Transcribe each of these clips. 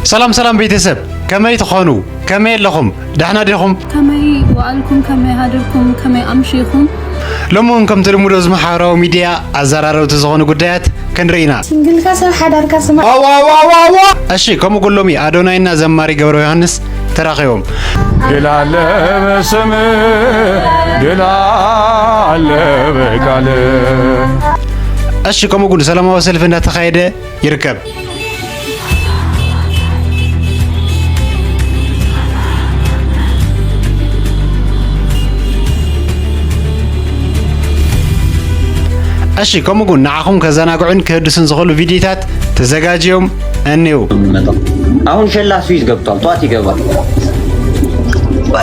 سلام بيتسب كمي تخونو كمي لكم دحنا ديكم كمي وعلكم كمي هادركم كمي أمشيكم لمون كم تلمودو زمحارو ميديا أزارارو تزغونو قدايات كنرينا سنجل كاسر حدار كاسما أشي كم قولومي أدوناينا زماري قبرو يوحنس تراخيهم دلال بسم دلال بقال أشي كم قولو سلام وسلف إنها تخايدة يركب أشي كم قول نعاهم كزانا قعن كهدسن زغلو فيديوهات تزجاجيهم أنيو أهون شلا سويس قبطان طواتي قبط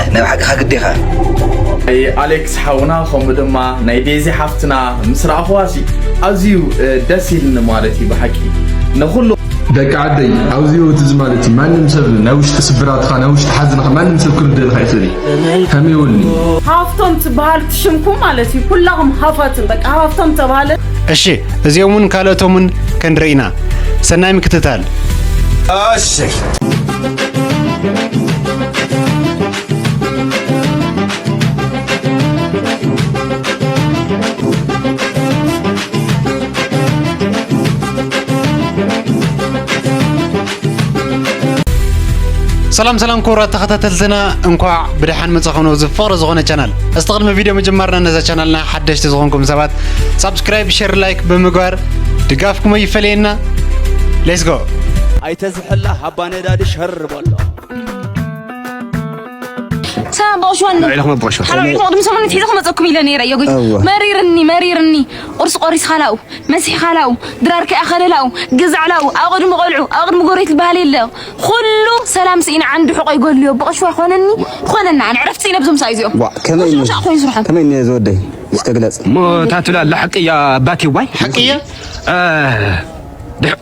نبي حاجة ديها أي أليكس حاونا خم بدما نايديزي حفتنا مسرع خواسي أزيو دسيل مالتي بحكي نقول دك عدي أوزيو تزمالتي ما نمسب نوش تسبرات خان نوش تحزن ما نمسب كل ده الخيسري هم يقولني هافتم تبال تشمكم مالتي كلهم هافتم بك هافتم تبال أشي زيومن كالتومن كان رينا سناي مكتتال أشي سلام كورات تخطتلتنا انكوع بدحان متصخونو زفقر زغونه channel استقدم فيديو مجمرنا نزا channelنا حدش تزغونكم سبات سبسكرايب شير لايك بمغوار دغافكم يفلينا ليتس جو ايتزحلا حبانه داد شر بولو سام بوشوان لا ما بوشوان حلو يقدم سمون تيزخ مصكم الى نيره يقول مريرني قرص قريس خلاو مسح خلاو درارك اخللاو قزعلاو اقدم قلعو اقدم قريت البالي له كله سلام سين عنده حق يقول له بقشوا خوننا انا عرفت سين بزم سايزيو كمان يزودي استغلص ما تاتلا الحق يا باتي واي حقيه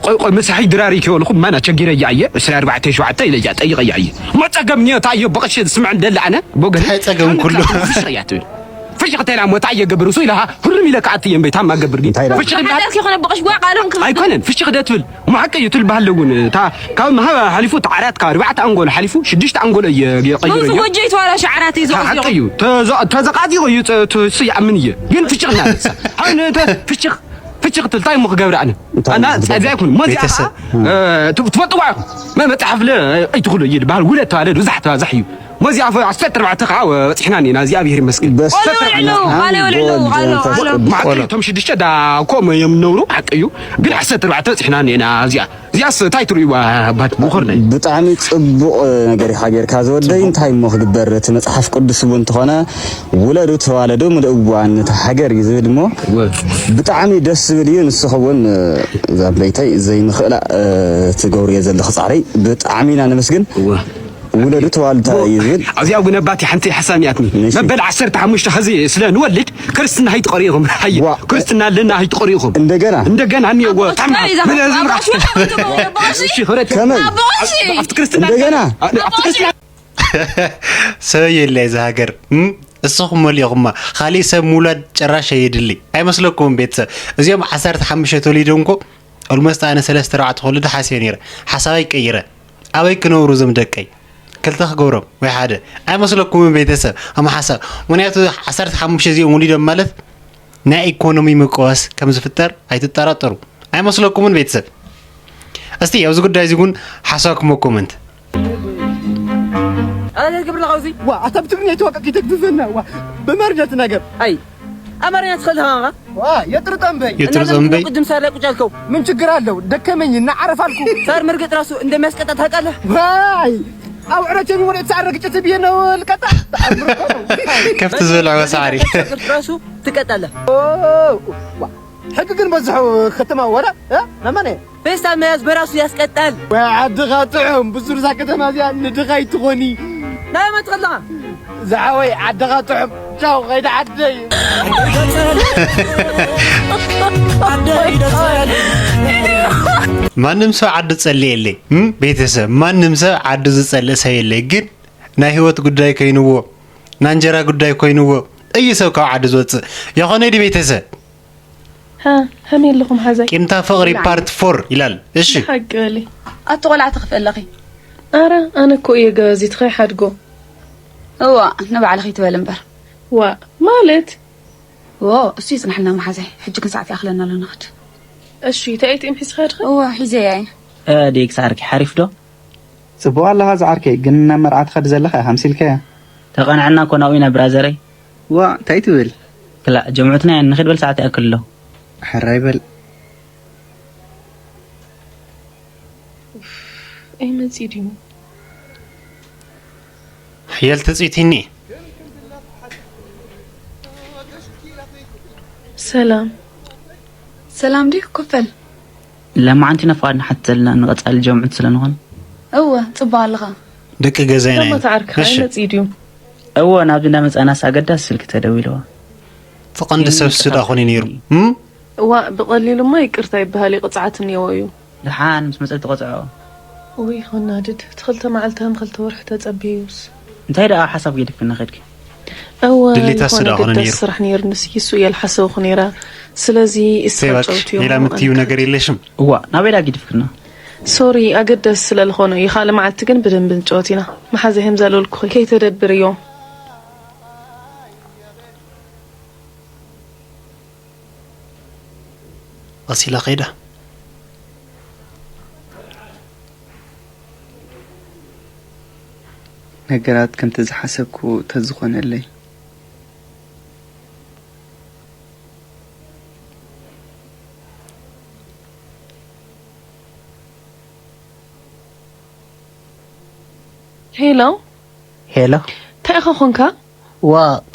قوي مسحي دراري كيو لكم ما انا تشغيره يايه سلا 4 7 الى جات اي يايه ما تصقمني تايو بقش سمع ندل انا بوغ هاي تصقم كله فش قتينا متايه قبر سو لها هرمي لك عتي بيتا ما قبرني فش قدرك يخون بقش وا قالهم اي كونن فش قدتل وما حق يتل بهلون تا كم ها حلفو تعرات كا 4 انغول حلفو 6 انغول يقيروا مو وجيت ولا شعرات يزو حقيو تزقادي يصيعمنيه ين فشقنا هاي فشق تلتاي مخ قبر انا ازاكم ما تفطوا ما متحف له اي تقولوا يد بحال ولا تعال زحت زحيو ما زي عفوا عسفتر مع تقعه طحناني نازي ابي مسكين بس ما تمشي دشه دا كوم يمنورو حقيو ግን عسفتر مع طحناني نازي زياس تايتري بات بخرنا بطعمي صبق ነገር ሃገር ካዘወደይ እንታይ ሞ ግበር ተመጽሐፍ ቅዱስ ቡን ተሆነ ወለዱ ተዋለዱ ምድዋን ሃገር ይዝልሞ بطعمي ደስ ብልዩ ንስኸውን ዛብለይታይ ዘይ ምኽላ ትገብሩ የዘለ ኽጻሪ بطعمينا نመስግን ولدو توالتا يزيد ازياو غنباتي حنتي حسامياتني مبل 15 خزي سلا نولد كرستنا هي تقريهم حي كرستنا لنا هي تقريهم እንደገና اني طعم شي خرت كمان كرستنا እንደገና سوي اللي زهاجر الصخم اليوم خالي سب مولد ጭራሽ يدلي اي مسلكم بيتس ازيوم 15 توليدونكو المست انا 3 رعت خلد حسينير حسابي قيره ابي كنورو زمدقي كلتا خغورم وي حاده اي مسلكم بيتسب اما حسب منياتو 15 زي مولد مالت نا ايكونومي مقواس كم زفتر هيتطرطروا اي مسلكم بيتسب استي يوز غداي زيكون حسابكم كومنت انا قبل غوزي وا اتبتني توقع تكتفنا وا بمرجت نقب اي امرنا تخلها وا يطرطم بي قدم صار لك وجالكو من ችግር አለው ደከመኝ እና አረፋልኩ صار مرقط راسو እንደሚያስቀጣ ታውቃለህ واي او عرتني ولا تسعرقت بينه القطع كيف تزلع وسعري راسو تقطاله حق ግን በዛው ከተማ ወራ ለማንه فيستال مياز براسو ያስቀጣል وعد غاطعهم بزرዛ ከተማ ዚያ ንድጋይ ትኾኒ لا ما تخلها زعوي عد غاطعهم جاو غيد عدي ማንም ሰው عد ጸልይልኝ ቤተሰብ ማንም ሰው عد ዝጸልይ ሰይልኝ ግን ናይ ህይወት ጉዳይ ኮይንዎ ናንጀራ ጉዳይ ኮይንዎ እይ ሰው ካብ عد ዝወጽ የኾነ ዲ ቤተሰብ هم لكم هذا كمتا فقري بارت 4 يلال ايش حق لي اتقلع تخف لخي أرى أنا كوية جازي تخي حدقو هو نبع على خيت بالنبر مالت السيس نحن محازي حجك ساعتي أخلنا لنخد الشي تأيت إمحيس خير حيزي يعني ديك سعرك حريف دو صبوا الله زعركي قلنا مرعات خد زلخة همسيلك تقنعنا كوناوينا برازري تايتول لا جمعتنا يعني نخد بل ساعتي أكل له حرايبل أي من سيديو حيال تسعيتيني سلام ديك كفل لما أنت نفقدنا حتى نقطع الجمعة سلنهن صبا لغا دك جزينا لما تعرك أي من سيديو نابدنا أنا سأقدر سلك تدويلوا فقند سبسد أخوني نيرو بقليل ما يكرتاي بهالي قطعتني ويو لحان مش مسألة قطعه وي خنادد دخلت معلتهم خلت ورحت أتبيوس انت هيدا حسب يدك في النخدك دلي تسرع خنير سرح نير نسيسو يا الحسو خنيرة سلازي استرجعت يوم إلى متيو نجاري ليشم نبي لا جدي فكرنا سوري أقد السلال خونه يخال معلتكن بدن بنجوتينا ما حزهم زالوا الكل كي تدبر يوم أصيلة قيدة ነገራት ከም ተዝሓሰብኩ ተዝኾነለይ ሄሎ ታይኻ ኾንካ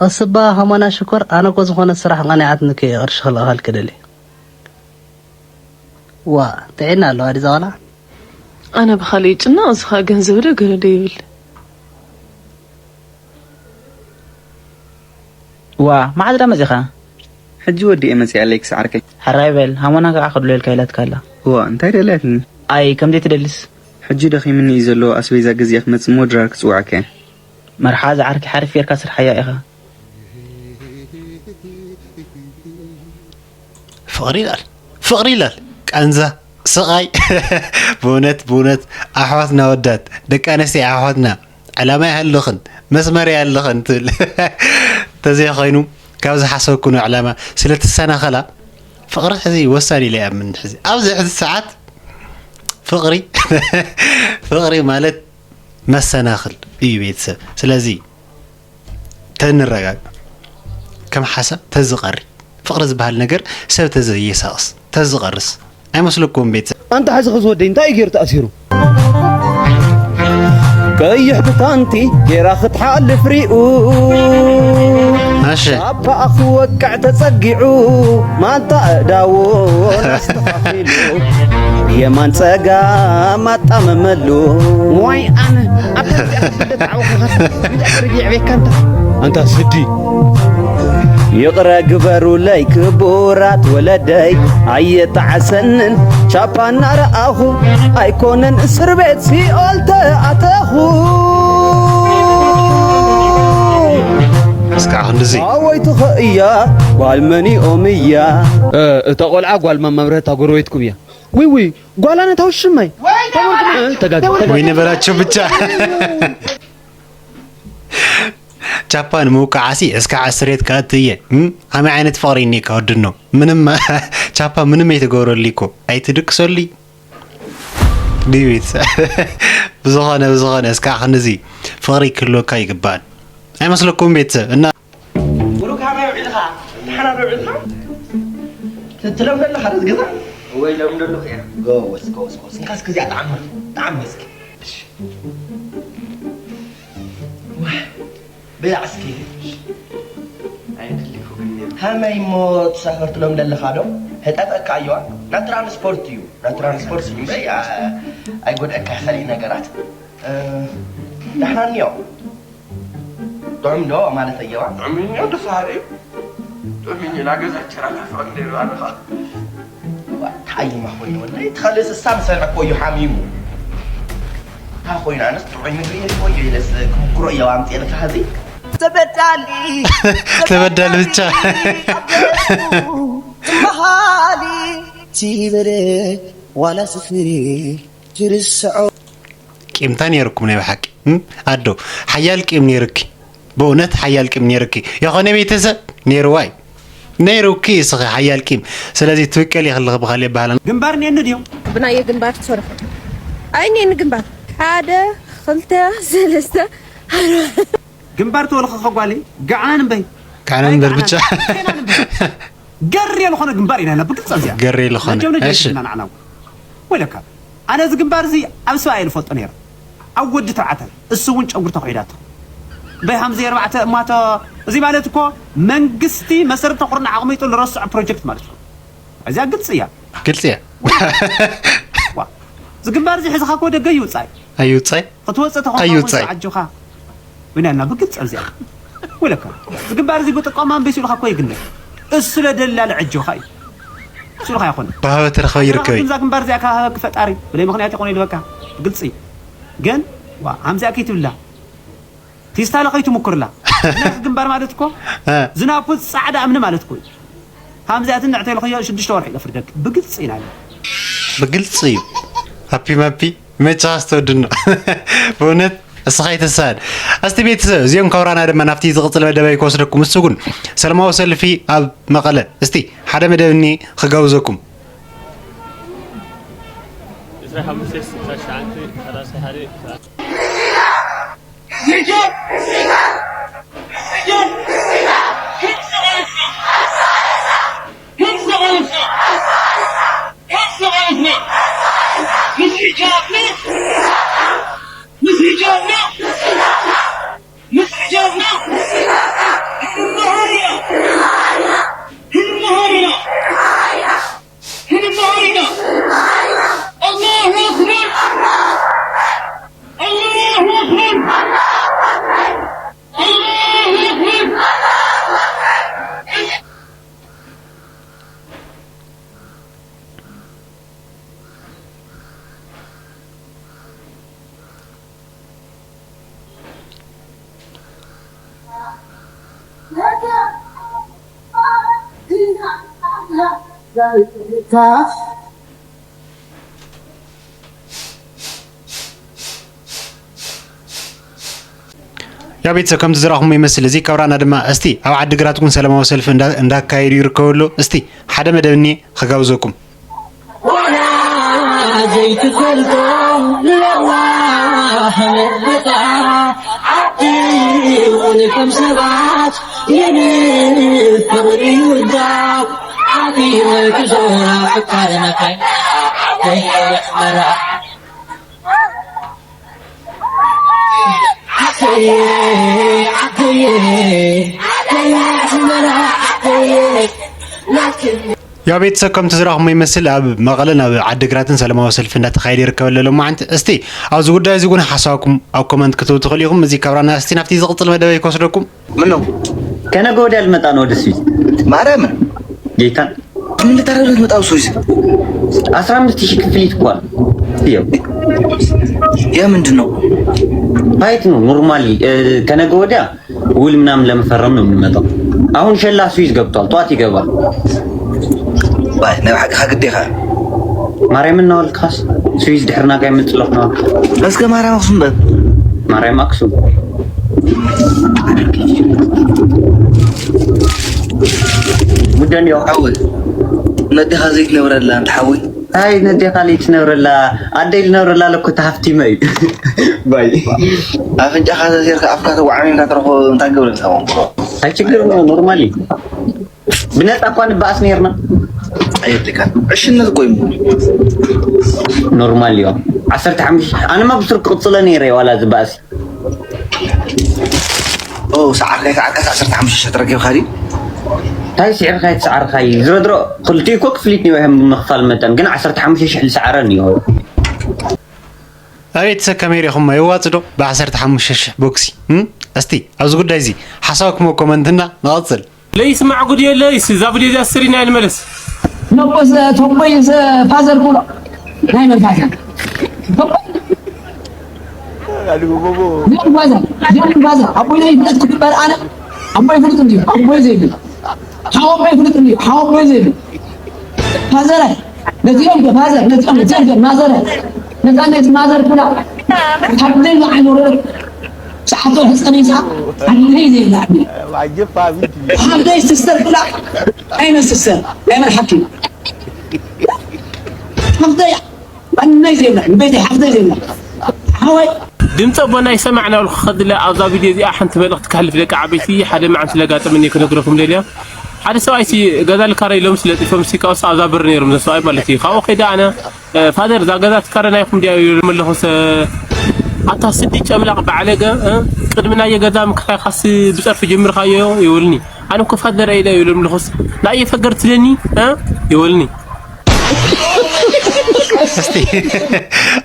قصبا همانا شكر أنا كوز خون الصراحة قناعت نكي غرش خلا هالكدلي تعينا له هذه زوالا أنا بخليج الناس خا جنزب ده قرديل ما عاد رمزي خا حجي ودي امسي عليك سعرك حرايبل همانا اخذ له الكيلات كلا انت دلاتني اي كم دي تدلس حجي دخي مني يزلو اسويزا غزياك مصمو دراك صوعك مرحاز عارك حرف يركسر حيائها فقري لال كنزا سقاي بونت احواتنا ودات دك انسي احواتنا علامه هلخن مسمر يالخن تل تزي خينو كاوز حسوكونو علامه سلت السنه خلا فقري حزي وساني لي من حزي ابز الساعات فقري مالت مسناخل اي بيتسب سلازي تنرغاق كم حسب تزقري فقرز بهالنجر سب تزي يساس تزقرس اي مسلكم بيتسب انت حاج خزودي انت يغير تاثيره كيح بتانتي يراخت حال فريقو ماشي ابا اخو وقع تصقعو ما انت داو نستخيلو يا من صقا ما طمملو واي انا ابدا تعوخ رجع بك انت سدي يقرا قبرو لي كبورات ولدي اي تعسنن شابانا راهو ايكونن اسر بيت سي قلت اتاخو اسكع هندزي اوي تخيا والمني اميا تقول عقوال ما مبرتا غرويتكم يا وي قال انا توشمي وي نبراتشو بتاع جابان موقعاسي اسكع عسريت كاتيه اما عينت فقريني كودنو منم جابان منم يتغورليكو اي تدكسولي ديويت بزغانه اسكع خنزي فقري كله كاي يقبان اي مسلكم بيت ان ولو كان يعلها نحن نعلها تتلم لنا خلاص كذا وي لو ندلو خير غوس نكاس كذا طعم مسك بالعسكي عيد اللي فوق هما يموت سافرت لهم لله خادو هتابك ايوا نا ترانسبورت بي اي قد اكحلي نغرات نحن نيو طعم دو مالت ايوا عمينيو دفاري عميني لا غزا ترى فاق ديرو انا خا تاي ما خوين ولا يتخلص السامسر اكو حاميمو ها خوين انا طعم نغري كوي يلس كرو يا امتي لك هذه تبدل ብቻ مهالي تيبري ولا سفري جرسعو ቂምታ ነርኩም ነው በሐቂ አዶ ሓያል ቂም ነርኪ በእውነት ሓያል ቂም ነርኪ የሆነ ቤተሰብ ነርዋይ ነይሩኪ ስኺ ሓያል ቂም ስለዚህ ትወቀል ይኽልኽ በኻሊ ባህላን ግንባር ነን ዲዮ ብናየ ግንባር ተሰርፈ አይ ነን ግንባር ሓደ ክልተ ሰለስተ ግንባር ተወልኸ ኸጓሊ ጋዓን በይ ጋዓን በር ብቻ ገር የልኾነ ግንባር ኢና ብግልጽ እዚያ ገር የልኾነ እሺ ናናው ወለካ አነ ዝ ግንባር እዚ ኣብ ሰብኣይ ልፈልጦ ነይረ ኣብ ወዲ ተባዕታይ እሱ እውን ጨጉሪ ተኺዳቶ በ54 እማቶ እዚ ማለት እኮ መንግስቲ መሰረተ ቁርና ኣቕሚጡ ዝረስዕ ፕሮጀክት ማለት ነው እዚያ ግልጽ እያ ዝግንባር እዚ ሒዝኻ ኮ ደገ ይውፃይ ኣይውፃይ ክትወፅእ ተኾን ዓጆኻ ወይናና ብግልጽ እዚያ ወለካ ዝግንባር እዚ ብጥቆማ በሲሉኻ ኮ ይግነ እሱ ለደላል ዓጆኻ እዩ شنو خايخون بهاوت رخو يركوي زاكن بارزا كا فطاري بلا مخنيات يكون يدبكا قلصي كن وا حمزه اكيد بالله تيستال قيتو مكرلا ግንባር ማለት እኮ ዝናቡ ጻዕዳ እምነ ማለት እኮ حمزه نعتي لخيا 6 ወርሒ ለፍርደክ بግልጽ ይላል بግልጽ ሃፒ ማፒ መቻስተውድን በእውነት እስኻይ ተሳል እስቲ ቤተሰብ እዚኦም ካብራና ድማ ናፍቲ ዝቕጽል መደብ ይኮስደኩም እስጉን ሰላማዊ ሰልፊ ኣብ መቐለ እስቲ ሓደ መደብኒ ክጋውዘኩም يا بيت كم تزرعهم يمثل زي كورانا دما استي او عد قراتكم سلام وسلف اندا كاير يركولو استي حدا مدبني خغاوزكم ولا جيت كلكم لله مربطا عدي ولكم سبات يمين فغري وداك عدي وكزورا حكارنا كاين عدي وحمرا يا بيت سكم تزرعهم يمثل أب مقالنا عدقراتن سلام وسلف إن تخيل يركب ولا ما أنت استي عاوز أقول ده يزقون حساكم أو كمان كتبوا تخليهم مزي كبرنا استي نفتي زغط المدى يكسركم منو كان أقول المتان ودسوي ما رأمن جيتان من ترى المتان سويس أسرع مستشيك فيت قوال يا من دنو هايتنو نورمالي كان أقول ده ول منام لما فرمنا من المتان أهون شلا سويس قبطال طواتي قبال باي ما حق حقديها مريم النول خاص سويس دحرنا قايم نطلقنا بس كمارا مقصود باب مريم مقصود مدن يو حول ندي خازيك نورلا نتحول هاي ندي خاليك نورلا عديل نورلا لكو تحفتي مي باي افنجا خازا سيرك افكاك وعامين كاترخو نتاقبل نساوان هاي شكر نورمالي بنات أقوان بأس نيرنا أيوة عشنا تقوم نورمال يوم عصرت حمش أنا ما بصير قصة نيري ولا زباس أوه سعر كاس عصرت حمش شترك يا خالي هاي سعر خاي زرو قلتي كوك فليتني وهم مخفال متن قنا عصرت حمش يشحل سعرني هو أبيت سكاميري هم يواتدو بعصرت حمش بوكسي أستي أزود دايزي حساكم وكومنتنا نغطل ليس مع قدية ليس زابدي ذا السرين على الملس نبوس توبيز فازر كولا نايم الفازر ديون فازر أبوي لا يبلغ كبر أنا أبوي فلوس عندي أبوي زين حاو أبوي فلوس عندي حاو أبوي زين فازر نتيجة فازر نتيجة مازر نتأنت ما ذا الفلا حبلين عن ورد ساعته حسني ساعة اللي زي لعبي هذا يستر فلا أين السر أين الحكي حفظي أنا زي لعبي بيتي حفظي زي لعبي هواي دمت أبونا يسمعنا والخد لا أعضاء فيديو دي أحن تبلغ تكلف لك عبيتي حدا ما عم تلاقى مني كنا نقولكم ليلة حدا سوايتي قدر الكاري لهم سلتي فمسك أوس أعضاء برنير من السواي مالتي خاو كده أنا فادر ذا قدر تكارنا يقوم دي يرمي له حتى سدي تملق بعلقة قدمنا يقدر مكخي خاص بصرف جمر خايو يولني أنا كفادر إلى يرمي له لا يفكرت لني يولني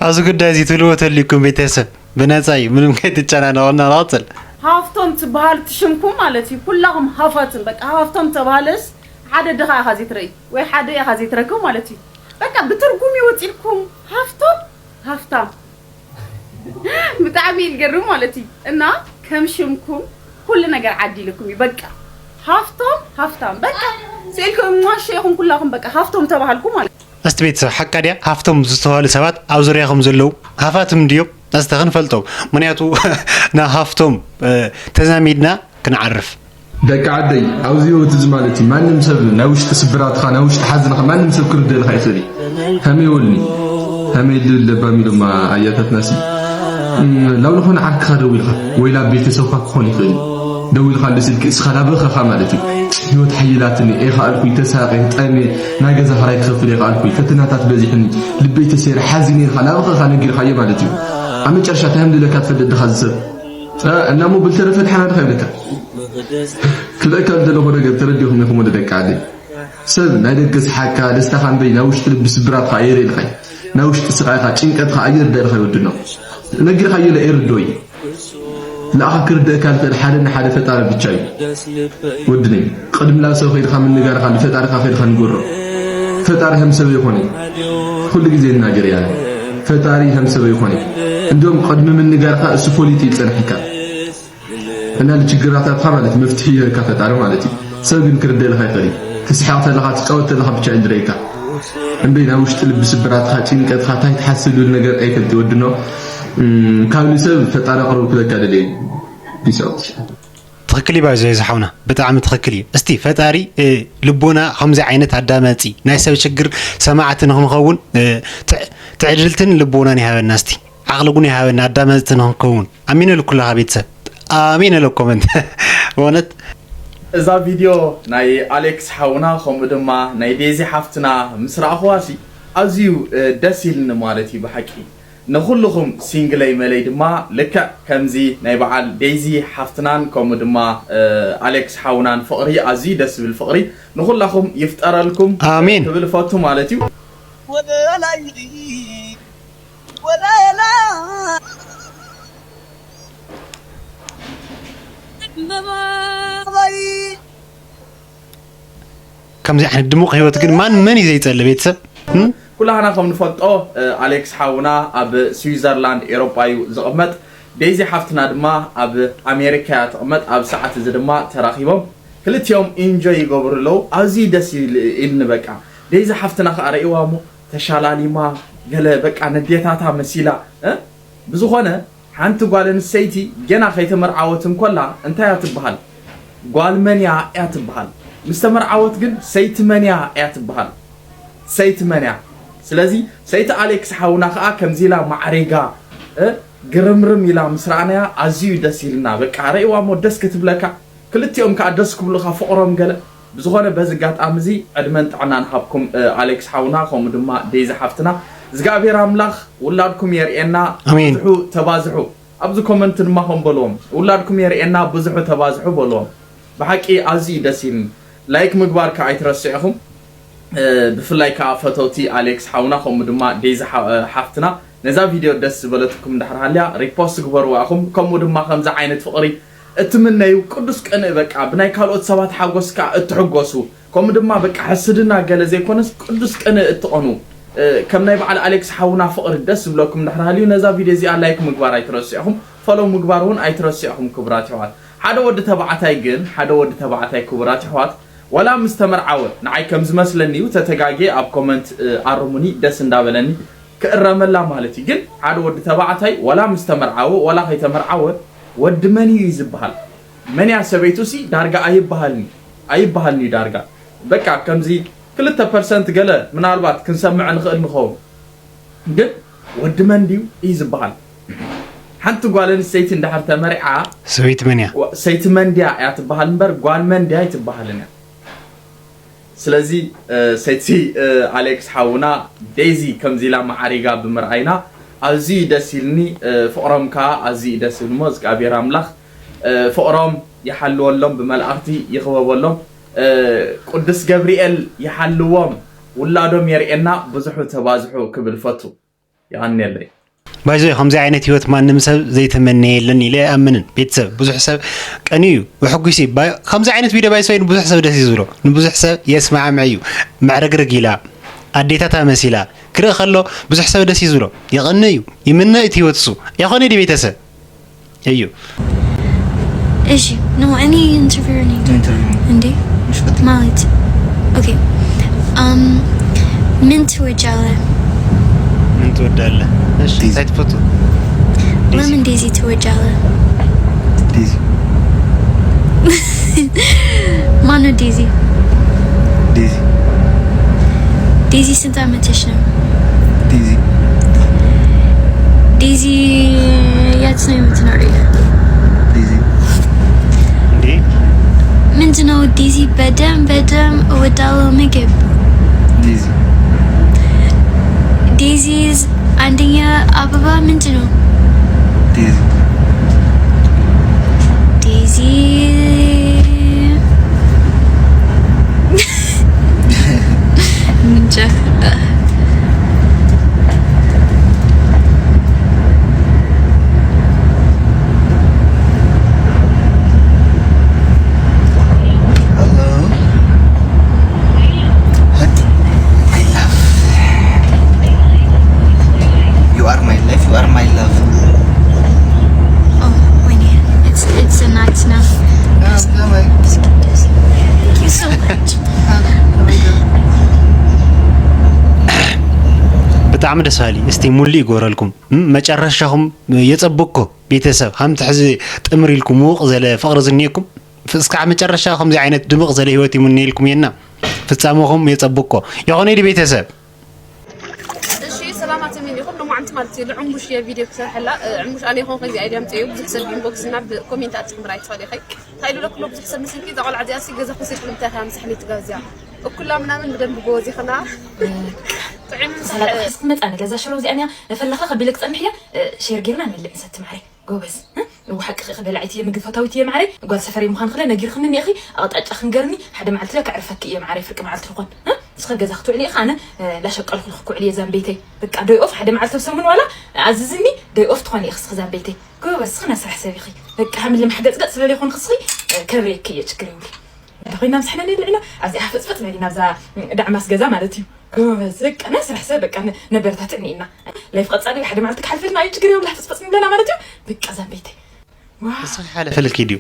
أزو قد هذه تلوة لكم بيتسب بناتي منهم كي تتشانا وانا راطل هافتم تبهال تشمكم مالتي كلهم هافتم بك هافتم تبهالس حدا دغا هذه تري وي حدا هذه تركم مالتي بك بترجم يوتيلكم هافتم بتعمي الجرم مالتي إن كم شمكم كل نجار عدي لكم بك هافتم بك سيلكم ما شيءهم كلهم بك هافتم تبهالكم مالتي استبيت حق ديا هافتم زستوال سبات أو زريهم زلو هافاتم ديو أستغن فلتو منياتو نا هافتم تزاميدنا كنعرف دك عدي عاوزيو تزمالتي ما نمسب ناوش تسبرات خا ناوش تحزن خا ما نمسب كل ديال خايسري همي ولني همي دل باميلو ما اياتات ناسي لو نكون عك خدوي خا ويلا بيت سوخا كون يخلي دوي خا لسلك اسخلا بخا خا مالتي هيوت حيلاتني اي خالكو يتساقي طامي ناغزا خراي خفلي خالكو فتناتات بزيحني لبي تسير حزيني خلا بخا نغير خاي مالتي عم تشرشا تهم لك تفدد خزب انا مو بالتلفون حنا خيبلك كلا كان دلو هو ترديهم يكون ودك عادي سب نادقس حكا دستخان بي ناوش تلبس برات خير الخي ناوش تسقاي خا ጭንቀት خير دير خي ودنو نغير خي لإردوي لا اخر دكان حدن حدا فطار بچاي ودني قدم لا سو خير خا من نغار خا فطار خا خير خا نغرو فطار هم سبي يكوني كل غزي ناجر يعني فطاري هم سبي يكوني እንደውም قدم من نغار خا እሱ ፖሊቲ ይጸንሕካ እና ለችግራታት ማለት መፍትሄ ከፈጣሪ ማለት ሰብ ግን ክርደል ኸይሪ ተስሓተ ለኻ ተጫወተ ለኻ ብቻ እንድረይካ እንበይና ውሽጥ ልብስ ብራትኻ ጭንቀትኻ ታይ ተሐስሉ ነገር አይከልት ወድኖ ካብሊ ሰብ ፈጣሪ ቅርብ ክለካደለ ቢሰውት تخكلي باجي زحونا بتعم تخكلي استي فتاري لبونا خمسة عينت عداماتي ناس بشجر سماعتنا هنخون تعجلتن لبونا نهاية الناستي عقلقوني هاي عداماتنا هنكون أمين لكلها بيتسب آمين لكم أنت ونت إذا فيديو ناي أليكس حاونا خمدما ناي ديزي حفتنا مسرع خواسي أزيو دسيل نمارتي بحكي نخلهم سينجلي مليد ما لك كمزي ناي بعال ديزي حفتنان خمدما أليكس حاونان فقري أزي دس بالفقري نخلهم يفتر لكم آمين بالفاتو مالتي ولا لا ولا لا كم زي يعني دموق هيوتك من يزيد بيتسب كلنا خم نفطو أليكس حاونا أب سويسرلاند أوروبايو زقمت ديزي حفتنا دما أب أمريكا تقمت أب ساعات زدما تراخيبهم كلت يوم إنجوي قبرلو أزي دسي إلنا بقى ديزي حفتنا خاري وامو تشالالي ما قال بقى نديتها مسيلة بزخونة حنت قال نسيتي جنا خيت مرعوتم كلها انت يا تبهل قال منيا يا تبهل مستمر عوت قد سيت منيا يا تبهل سيت منيا سلازي سيت أليكس حاونا خا كم زيلا معريقا قرمرم يلا مسرعنا عزيو دسيلنا بقى رأيوا مودس كتب لك كلت يوم كعدس كبلخا فقرم قال بزخونة بزقات أمزي أدمنت عنا نحبكم أليكس حاونا خم دما ديزي حفتنا زقابير أملاخ ولادكم يرئينا بزحو تبازحو أبزو كومنت ما هم بلوم ولادكم يرئينا بزحو تبازحو بلوم بحكي عزي دسين لايك مقبار كعيت رسيعهم بفلاي كافتوتي أليكس حاونا خم دما ديز حفتنا نزا فيديو دس بلتكم دحر هاليا ريبوست قبروا أخم كم دما خمسة عينة فقري اتمنى قدس كأنه بقى بناي كالوت سبات حاجوس كأتحجوسو كم دما بقى حسدنا قال زي كونس قدس كأنه اتقنو كم نايب على أليكس حاونا فقر الدس بلوكم دحر هاليو نزا فيديو زي لايك مقبار يترسيعهم فلو مقبارون يترسيعهم كبرات حوات حدا ود تبعتاي جن حدا ود تبعتاي كبرات حوات ولا مستمر عود نعي كم زمسلني وتتجاجي أب كومنت أرموني دس ندابلني كأرملا مالتي جن عاد ود تبعتي ولا مستمرعه ولا خي تمرعه ود مني يزبحال مني عسبيتوسي دارجا أي بحالني دارجا بكا كم زي كل 1% قلا من أربعة كنسمع نخل نخون جن ود منديو يزبحال حنت قالن سيت اندحر تمرعه سيت منديا يتبحال نبر قال منديا يتبحالنا سلازي سيتي أليكس حاونا دايزي كم زيلا معاريقا بمرعينا أزي داسيلني فقرام كا أزي داسيل موزك أبي راملخ فقرام يحلو اللهم بملأختي يخوى اللهم قدس جبريل يحلوهم ولادهم يرئنا بزحو تبازحو كبل فتو يعني اللي بايزوي خمسة عينة هيوت ما نمسب زي تمني لني لا أمنن بيتسب بزح حساب كأنيو وحقي باي خمسة عينة فيديو بايزوي بزح حساب داسي زورو بزح حساب يسمع معيو مع رجلا أديتها تمثيلا كره خلو بزح حساب داسي زورو يغنيو يمنا هيوتسو يخوني دي بيتسب أيو إيش نو أني interviewing عندي مالت أوكي من توجاله من توداله ايش زيت فوتو من ديزي توجاله ديزي مانو ديزي سنتا متشنا ديزي ياتسني متنوري دي من تنو ديزي بدم ودالو مقب ديزيز عندنا أبابا من جنو ديزي نجح بتعمل سهلي استيمولي يقولكم ما ترشحهم يتصبكوا بيتسب هم تحزي تأمري لكم موق زي فقر زنيكم فسكع ما ترشحهم زي عينة دماغ زي هوتي مني لكم ينا فتساموهم يتصبكوا يغني لي بيتسب شيء سلامات مني كل ما أنت مالتي العموش يا فيديو بصراحة لا عموش أنا هون خلي أيديهم تيجي بتحسب إنبوكس ناب كومنتات رايت صديقي هاي لو كله بتحسب مثل كذا قال عادي أسيق إذا خسيت كل متاخر مسحني تجازيا وكلها منامن بدن بجوزي خنا طعم هلا حسمت أنا جزا شروزي أنا فلخ خبيلك تنحية شير جيرنا من اللي نسيت معي جوبس وحق خبيل عيتي من قفطاوتي معي قال سفري مخان خلنا نجير خلني يا أخي أقطع أخن قرني حدا معلت لك أعرفك إيه معي فرق معلت القن سخ جزا خطو علي أنا لا شك ألف خكو علي زين بيتي بك دوي أوف حدا معلت بسمون ولا عززني دوي أوف تخوني خس زين بيتي جوبس خنا سرح سبيخي بك حمل لما حدا تقص لي يخون خصي كبري كي تشكريولي دخلنا مسحنا لنا عزي حفظ فتنا لنا بزا دعماس جزا مالتي كوبس لك أنا سرح سبك أنا نبرتها تعنينا لا يفقد صادق حدا معلتك حلفنا يتشكري ولا حفظ فتنا لنا مالتي بك زين بيتي الصحيح على فالكيديو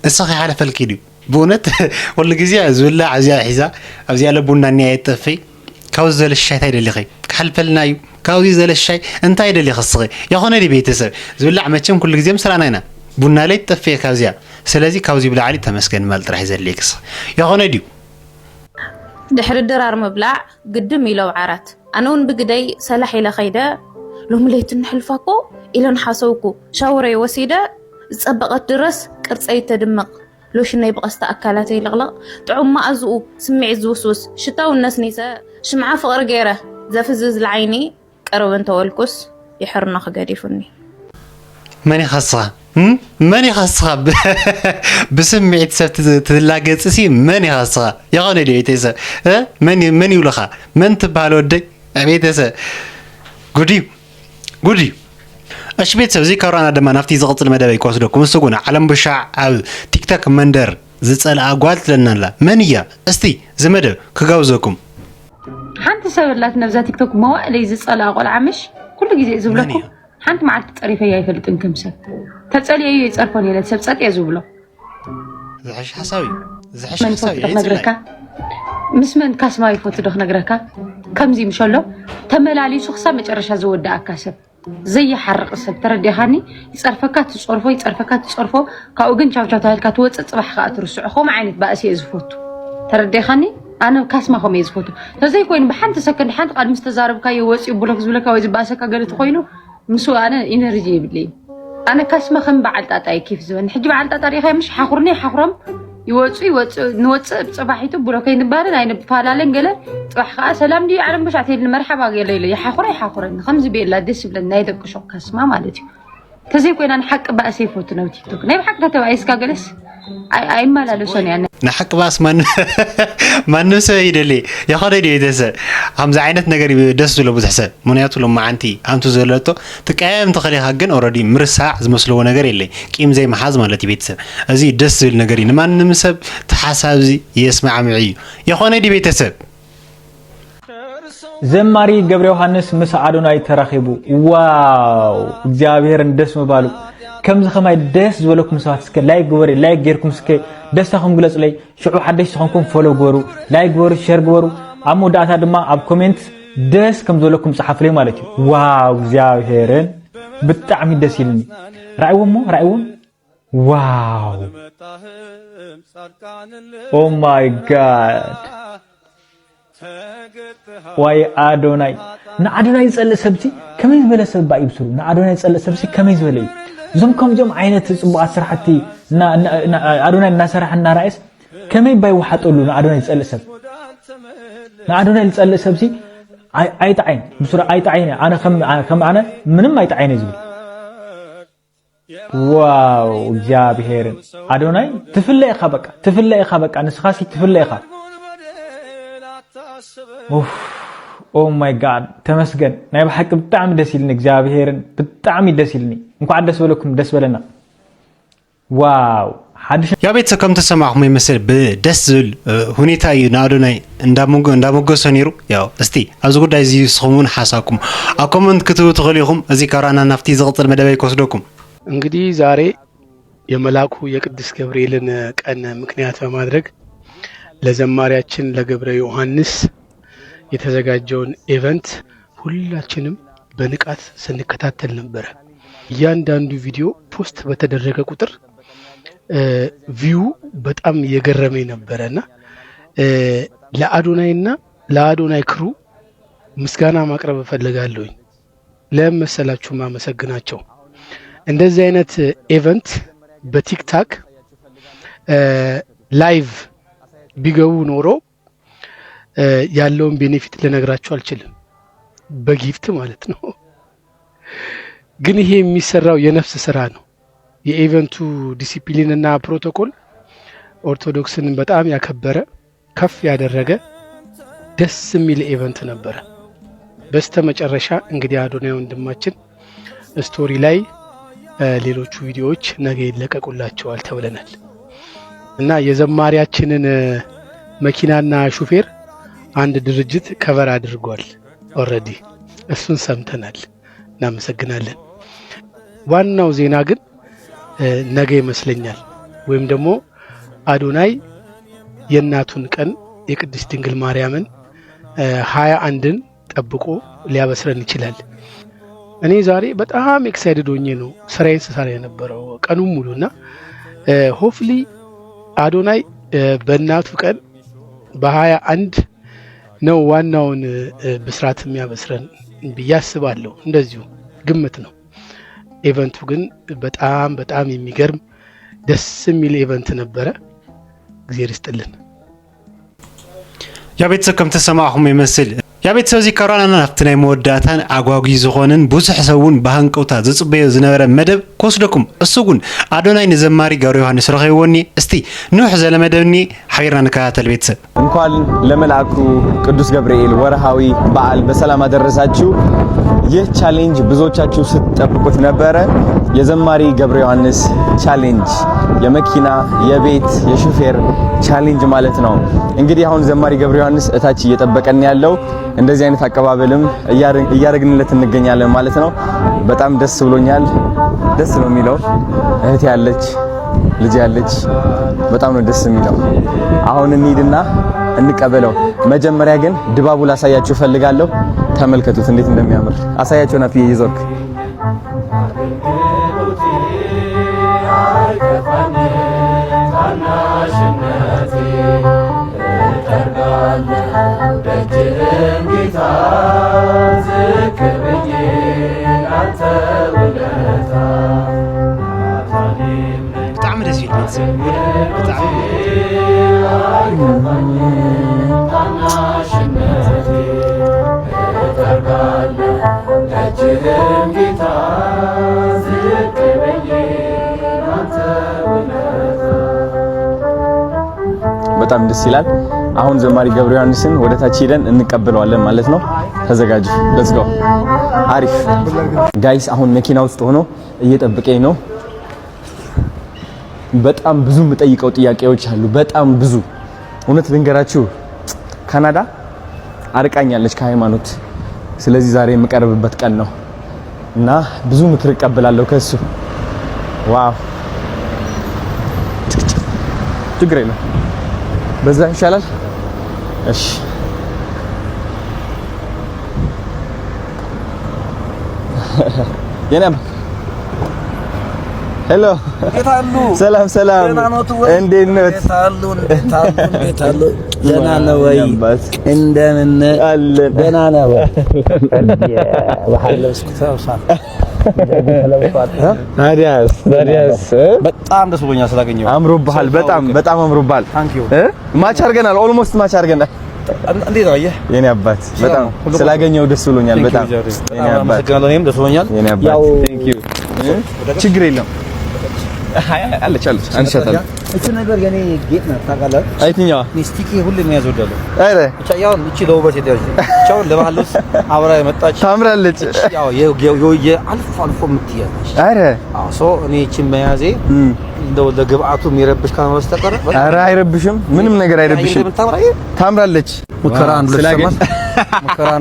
الصحيح على فالكيديو بونت ولا جزيا زولا عزيا حزا عزيا لبونا نهاية تفي كاوز زل الشاي تايد اللي خي حلفلنا يو كاوز زل الشاي أنت تايد اللي خصغي يا خوني دي بيتسر زولا عمتشم كل جزيا مسرنا هنا بونا لي تفي كاوزيا سلازي كاوزي بلا علي تمسكن مال راح يزليكس يا خوني ديو دحر الدرار مبلع قدم يلو عرات أنون بقدي سلاح إلى خيدا لهم ليت نحلفاكو إلى نحاسوكو شاوري وسيدة صبقت درس قرصي تدمق لوش يبقى استأكلاتي لغلق تعوم ما أزقو سمعي زوسوس شتاو الناس نيسا شمعة فقر غيره زفزز العيني قرب انت والكس يحرنا خقادي فني ماني خاصة ماني خاصة بسمعي تسبت تلاقي تسي ماني خاصة يا غني دي بيتسا ماني ولخا من تبالو دي بيتسا قولي اش بيت سوزي كورونا دما نفتي زغط المدبي كوسدكم سغونا علم بشع او تيك توك مندر زصلا اغوالت لنا لا منيا استي زمد كغاوزكم حنت سبلات نبزا تيك توك ما لي زصلا قول عمش كل غزي زبلكم حنت معك طريفه يفلطن كمسه تتصلي يصرفون يله سبصط يزبلو زحش حسابي نغركا مسمن كاسما يفوت دخ نغركا كمزي مشلو تملالي شخصا مጨረሻ زوداك سب زي حرق سب ترديخاني يصرفكا تصرفو كاو ግን ቻው ቻው ታልካ ትወጽ ጽባሕ ካ ትርስዑ عينت بأسي يزفوتو ترديخاني أنا كاسما خم يزفوتو فزي كوين بحنت سكن حنت قد مستزارب كاي وصي بلوك زبلكا ويز باسكا قالت خوينو مسو أنا إنرجي بلي أنا كاسما خم بعلطاطاي كيف زون حجي بعلطاطاري خي مش حخرني حخرم يوصي نوص صباحيتو بلوكاي نبارن اين فالالن قال صباح خا سلام دي على مشاتي المرحبا قال لي يا حخري خمس بيلا دس بلنا يدقشو كاسما مالتي كزي كوين أنا حق بأسي فوتو نو تيك توك ناي حق تتوايس كاغلس أي مالالوشن يعني نحق باس ما نسوي دلي يا خالي دي دس هم زعينت نجاري دس ولا بزحسه منياتو لما عنتي أنتو زلتو تكايم تخلي حقن أوردي مرسع زمسلو نجاري اللي كيم زي محاز مالتي بيتسب أزي دس النجاري نما نمسب تحسب زي يسمع معي يا خالي دي بيتسب زماري جبر يوحنس مساعدنا يترخبوا واو እግዚአብሔር እንደስ መባሉ كم زخماي دس زولكم سوات سك لايك غوري لايك غيركم سك دستاكم غلص لي شعو حدش تخونكم فولو غورو لايك غوري شير غورو امو داتا دما اب كومنت دس كم زولكم صحف لي مالتي واو እግዚአብሔርን بتعم دس يلني رايوم واو او ماي جاد واي ادوناي نا ادوناي يصل سبتي كم يزبل سب باي بسرو نا ادوناي يصل سبتي كم يزبل زم كم جم عينت صبوا سرحتي نا ادوناي نسرحنا رئيس كم يباي وحطلو نا ادوناي يصل سب نا ادوناي يصل سبتي اي تعين بسرعه اي تعين انا كم انا منم اي تعين يزبل واو እግዚአብሔር ادوناي تفلئ خبق نسخاسي تفلئ خ اوف او ماي جاد تمسجن ناي بحق بتعم دسيلني እግዚአብሔርን بتعم دسيلني እንኳን ደስ በለኩም ደስ በለና ዋው ያ ቤተሰብ ከም ተሰማዕኩም ይመስል በደስል ሁኔታ ይናዶናይ እንዳሞገሰ ነይሩ ያው እስቲ ኣብዚ ጉዳይ እዚ ስኹሙን ሓሳብኩም ኣብ ኮመንት ክትቡ ትኽእሉኹም እዚ ካራና ናፍቲ ዝቕፅል መደበይ ከስደኩም እንግዲህ ዛሬ የመላኩ የቅዱስ ገብርኤልን ቀን ምክንያት በማድረግ ለዘማሪያችን ለገብረ ዮሐንስ የተዘጋጀውን ኢቨንት ሁላችንም በንቃት ስንከታተል ነበር። እያንዳንዱ ቪዲዮ ፖስት በተደረገ ቁጥር ቪው በጣም የገረመኝ ነበርና ለአዶናይና ለአዶናይ ክሩ ምስጋና ማቅረብ ፈልጋለሁ። ለመሰላችሁ ማመሰግናቸው እንደዚህ አይነት ኢቨንት በቲክታክ ላይቭ ቢገቡ ኖሮ ያለውን ቤኔፊት ልነግራችሁ አልችልም በጊፍት ማለት ነው። ግን ይሄ የሚሰራው የነፍስ ስራ ነው። የኢቨንቱ ዲሲፕሊን እና ፕሮቶኮል ኦርቶዶክስን በጣም ያከበረ ከፍ ያደረገ ደስ የሚል ኢቨንት ነበር። በስተመጨረሻ እንግዲህ አዶናይ ወንድማችን ስቶሪ ላይ ሌሎቹ ቪዲዮዎች ነገ ይለቀቁላቸዋል ተብለናል እና የዘማሪያችንን መኪናና ሹፌር አንድ ድርጅት ከቨር አድርጓል ኦሬዲ እሱን ሰምተናል። እናመሰግናለን። ዋናው ዜና ግን ነገ ይመስለኛል ወይም ደግሞ አዶናይ የእናቱን ቀን የቅድስት ድንግል ማርያምን 21ን ጠብቆ ሊያበስረን ይችላል። እኔ ዛሬ በጣም ኤክሳይትድ ሆኜ ነው ስራዬን ስሰራ የነበረው ቀኑን ሙሉና ሆፍሊ አዶናይ በእናቱ ቀን በ21 ነው ዋናውን ብስራት የሚያበስረን ብዬ አስባለሁ። እንደዚሁ ግምት ነው። ኢቨንቱ ግን በጣም የሚገርም ደስ የሚል ኢቨንት ነበረ። እግዚአብሔር ይስጥልን። ያ ቤተሰብ ከም ተሰማዕኩም ይመስል ያ ቤተሰብ እዚ ካራና ናፍትናይ መወዳእታን አጓጊ ዝኾነን ብዙሕ ሰውን ባህንቀውታ ዝጽበዮ ዝነበረ መደብ ኮስደኩም እሱ ግን አዶናይ ንዘማሪ ገብረ ዮሐንስ ረኸይወኒ እስቲ ኑሕ ዘለመደብኒ ሓቢርና ንከታተል ቤተሰብ። እንኳን ለመልአኩ ቅዱስ ገብርኤል ወርሃዊ በዓል በሰላም አደረሳችሁ። ይህ ቻሌንጅ ብዙዎቻችሁ ስትጠብቁት ነበረ። የዘማሪ ገብረ ዮሐንስ ቻሌንጅ የመኪና የቤት የሹፌር ቻሌንጅ ማለት ነው። እንግዲህ አሁን ዘማሪ ገብረ ዮሐንስ እታች እየጠበቀን ያለው እንደዚህ አይነት አቀባበልም እያደረግንለት እንገኛለን ማለት ነው። በጣም ደስ ብሎኛል። ደስ ነው የሚለው። እህት ያለች ልጅ ያለች በጣም ነው ደስ የሚለው። አሁን እንሂድና እንቀበለው። መጀመሪያ ግን ድባቡ ላሳያችሁ ፈልጋለሁ። ተመልከቱት እንዴት እንደሚያምር አሳያችሁና ፍዬ ይዞርክ በጣም ደስ ይላል። በጣም በጣም ደስ ይላል። አሁን ዘማሪ ገብረ ዮሐንስን ወደ ታች ሄደን እንቀበለዋለን ማለት ነው። ተዘጋጁ። ሌትስ ጎ። አሪፍ ጋይስ፣ አሁን መኪና ውስጥ ሆኖ እየጠበቀኝ ነው። በጣም ብዙ የምጠይቀው ጥያቄዎች አሉ። በጣም ብዙ እውነት ልንገራችሁ፣ ካናዳ አርቃኛለች ከሃይማኖት። ስለዚህ ዛሬ የምቀርብበት ቀን ነው እና ብዙ ምክር እቀበላለሁ ከሱ። ዋው ችግር የለም፣ በዛ ይሻላል። እሺ የናም ሄሎ ሰላም ሰላም፣ እንዴት ነው? ደህና ነው ወይ? እንደምን አለን? ደህና ነው ወይ? ታዲያስ በጣም ደስ ብሎኛል ስላገኘሁ። አምሮብሃል፣ በጣም አምሮብሃል። ማች አድርገናል፣ ኦልሞስት ማች አድርገናል። እንዴት ነው አየህ? የኔ አባት በጣም ስላገኘው ደስ ብሎኛል። በጣም የኔ አባት እኔም ደስ ብሎኛል። የኔ አባት ቴንክ ዩ። ችግር የለም አለች አንሻታለሁ። እቺ ነገር የኔ ጌጥ ናት ታውቃለህ? አይትኛዋ ሚስቲክ ሁሉ የሚያዝ ወዳለሁ። አረ ብቻ ያው እቺ ለውበት የደረሰ ቻው ለባህልስ አብራ የመጣች ታምራለች። ያው አልፎ አልፎ የምትያለች። አረ ሶ እኔ እቺን መያዜ እንደው ለግብአቱ የሚረብሽ ካለ በስተቀር አረ አይረብሽም፣ ምንም ነገር አይረብሽም። ታምራለች። ሙከራ አንድ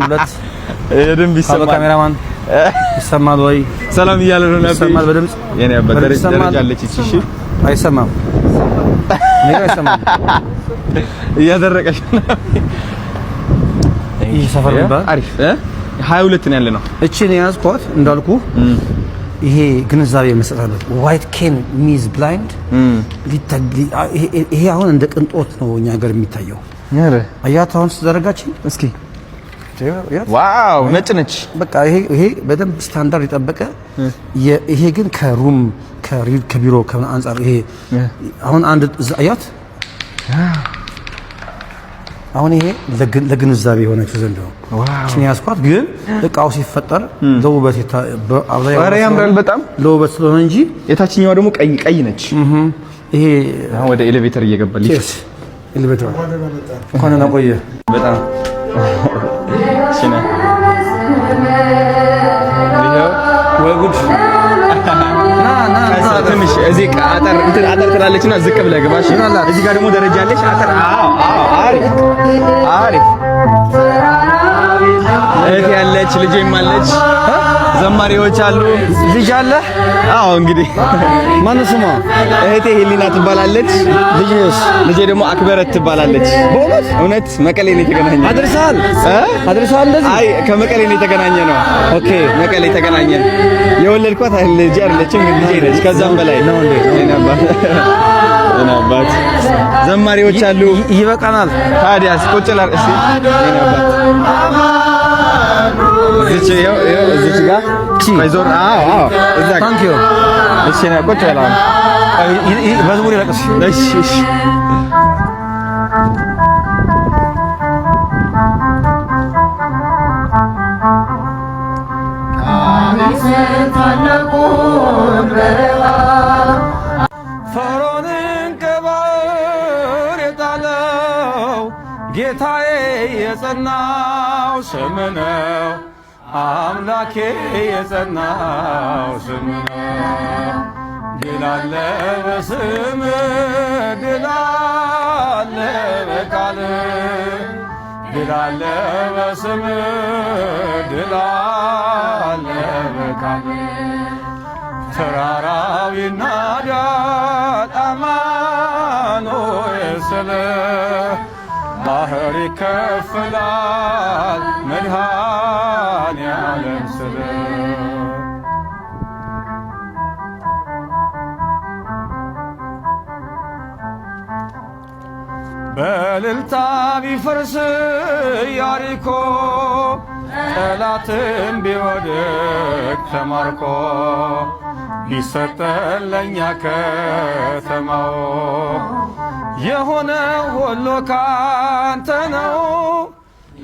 ሁለት የደንብ ይሰማል። ካሜራማን ይሰማል ወይ? ሰላም እያለ ነው ነበር። ይሰማል በድምጽ የኔ አባት ደረጃ አለች። እሺ አይሰማም፣ እኔ አይሰማም። እያደረቀሽ ነው። ይህ ሰፈር ባል አሪፍ 22 ነው ያለነው። እቺን ያዝኳት እንዳልኩ ይሄ ግንዛቤ መስጠት አለ። ዋይት ኬን ሚዝ ብላይንድ ይሄ አሁን እንደ ቅንጦት ነው እኛ ሀገር የሚታየው። አያት አሁን ተዘረጋችን እስኪ ዋው ነጭ ነች። በቃ ይሄ በደንብ ስታንዳርድ የጠበቀ ይሄ ግን ከቢሮ ከአንጻር ይሄ አሁን አንድ አያት አሁን ይሄ ለግንዛቤ የሆነችው ዘንድ ነው። እቺን ያስኳት ግን እቃው ሲፈጠር ለውበት ያምራል በጣም ለውበት ስለሆነ እንጂ የታችኛዋ ደግሞ ቀይ ነች። ይሄ አሁን ወደ ኤሌቬተር እየገባልኝ ኤሌቬተር እንኳን ነው ቆየ በጣም ሲና ወይ ጉድ ና ትንሽ እዚህ አጠር ትላለችና ዝቅ ብለህ ግባሽ። እዚህ ጋር ደግሞ ደረጃ አለች። አጠር አሪፍ እህቴ ያለች ልጄም አለች። ዘማሪዎች አሉ። ልጅ አለ? አዎ እንግዲህ ማን ስሟ? እህቴ ሄሊና ትባላለች። ልጄ ደግሞ አክበረት ትባላለች። በእውነት እውነት መቀሌ ነው የተገናኘ። አድርሳል እንደዚህ? አይ ከመቀሌ ነው የተገናኘ ነው። ኦኬ መቀሌ ተገናኘን። የወለድኳት ልጅ አይደለችም ግን ልጄ ነች። ከዛም በላይ ነው እንዴ ነባት። ዘማሪዎች አሉ። ይበቃናል። ታዲያስ ቁጭ ላር እሺ ነባት እዚች ጋር ባይዞር እዛ ታንክ ዩ እሺ ነው ቁጭ በላ በዝሙር ይለቅስ እሺ ፈርዖንን ከባሕር የጣለው ጌታዬ የጸናው ስም ነው። አምላኬ የጸናው ስም ነው። ድል አለ በስም ድል አለ በቃልህ ድል አለ በስም ድል አለ በቃልህ ተራራው ይናዳል አማኑኤል ስለ ይከፈላል መድኃኔዓለም ስለ በእልልታ ቢፈርስ ኢያሪኮ ጠላትም ቢወድቅ ተማርኮ ቢሰጠን ለእኛ ከተማው የሆነው ሁሉ ካንተ ነው